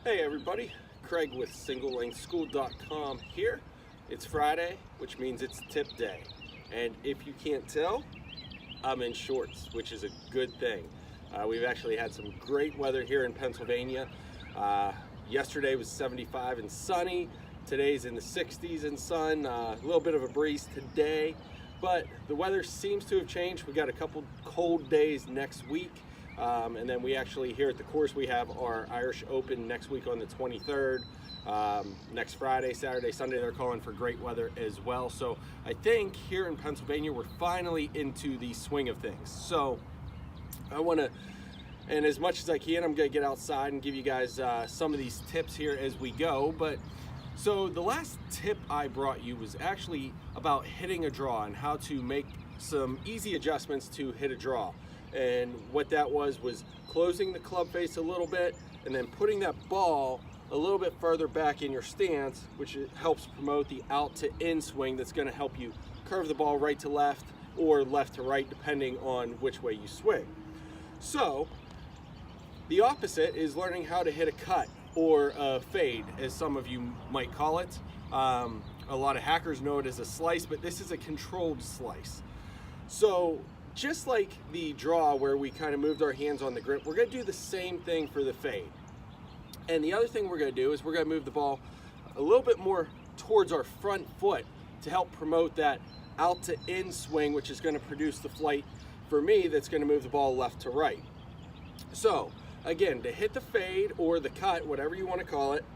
Hey everybody, Craig with SingleLengthSchool.com here. It's Friday, which means it's tip day. And if you can't tell, I'm in shorts, which is a good thing. We've actually had some great weather here in Pennsylvania. Yesterday was 75 and sunny. Today's in the 60s and sun. A little bit of a breeze today, but the weather seems to have changed. We got a couple cold days next week. And then we actually, here at the course, we have our Irish Open next week on the 23rd. Next Friday, Saturday, Sunday, they're calling for great weather as well. So I think here in Pennsylvania, we're finally into the swing of things. So I want to, and as much as I can, I'm going to get outside and give you guys some of these tips here as we go. But so the last tip I brought you was actually about hitting a draw and how to make some easy adjustments to hit a draw. And what that was closing the club face a little bit and then putting that ball a little bit further back in your stance, which helps promote the out to in swing that's going to help you curve the ball right to left or left to right depending on which way you swing. So the opposite is learning how to hit a cut or a fade, as some of you might call it. A lot of hackers know it as a slice, but this is a controlled slice. So just like the draw where we kind of moved our hands on the grip, we're going to do the same thing for the fade. And the other thing we're going to do is we're going to move the ball a little bit more towards our front foot to help promote that out to in swing, which is going to produce the flight for me that's going to move the ball left to right. So again, to hit the fade or the cut, whatever you want to call it,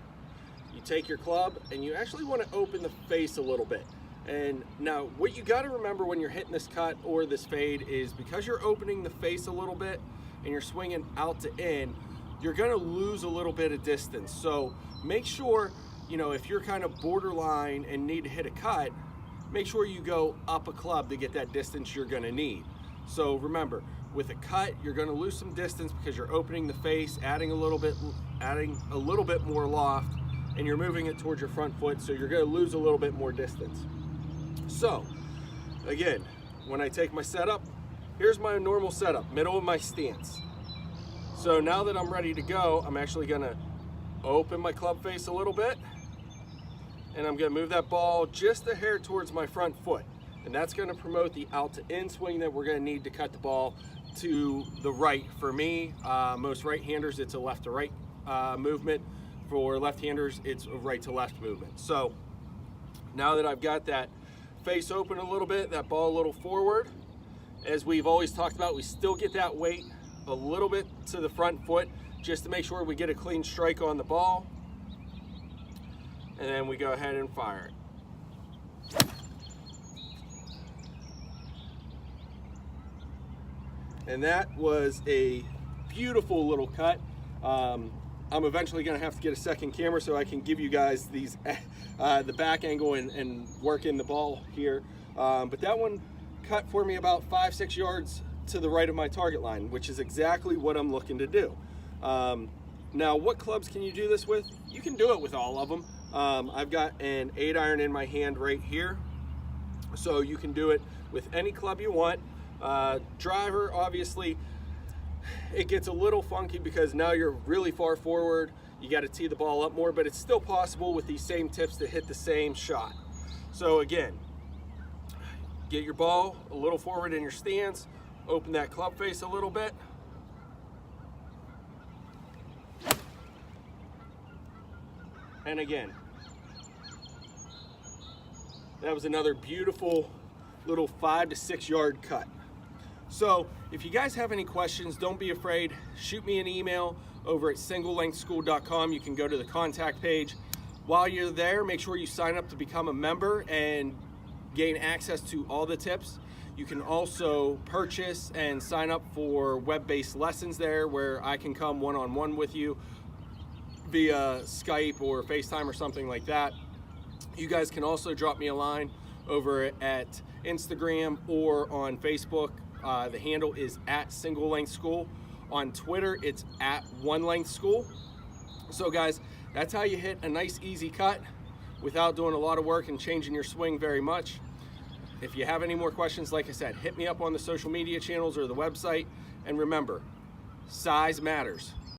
you take your club and you actually want to open the face a little bit. And now what you got to remember when you're hitting this cut or this fade is because you're opening the face a little bit and you're swinging out to in, you're going to lose a little bit of distance. So make sure, if you're kind of borderline and need to hit a cut, make sure you go up a club to get that distance you're going to need. So remember, with a cut, you're going to lose some distance because you're opening the face, adding a little bit more loft, and you're moving it towards your front foot, so you're going to lose a little bit more distance. So again, when I take my setup, here's my normal setup, middle of my stance. So now that I'm ready to go, I'm actually gonna open my club face a little bit and I'm gonna move that ball just a hair towards my front foot. And that's gonna promote the out to in swing that we're gonna need to cut the ball to the right. For me, most right-handers, it's a left to right movement. For left-handers, it's a right to left movement. So now that I've got that face open a little bit, that ball a little forward, as we've always talked about, we still get that weight a little bit to the front foot just to make sure we get a clean strike on the ball, and then we go ahead and fire it. And that was a beautiful little cut. I'm eventually going to have to get a second camera so I can give you guys these the back angle and work in the ball here. But that one cut for me about 5-6 yards to the right of my target line, which is exactly what I'm looking to do. Now, what clubs can you do this with? You can do it with all of them. I've got an 8-iron in my hand right here, so you can do it with any club you want. Driver, obviously, it gets a little funky because now you're really far forward. You got to tee the ball up more, but it's still possible with these same tips to hit the same shot. So again, get your ball a little forward in your stance, open that club face a little bit. And again, that was another beautiful little 5 to 6 yard cut. So if you guys have any questions, don't be afraid. Shoot me an email over at SingleLengthSchool.com. You can go to the contact page. While you're there, make sure you sign up to become a member and gain access to all the tips. You can also purchase and sign up for web-based lessons there where I can come one-on-one with you via Skype or FaceTime or something like that. You guys can also drop me a line over at Instagram or on Facebook. The handle is at SingleLengthSchool. On Twitter, it's at OneLengthSchool. So guys, that's how you hit a nice easy cut without doing a lot of work and changing your swing very much. If you have any more questions, like I said, hit me up on the social media channels or the website. And remember, size matters.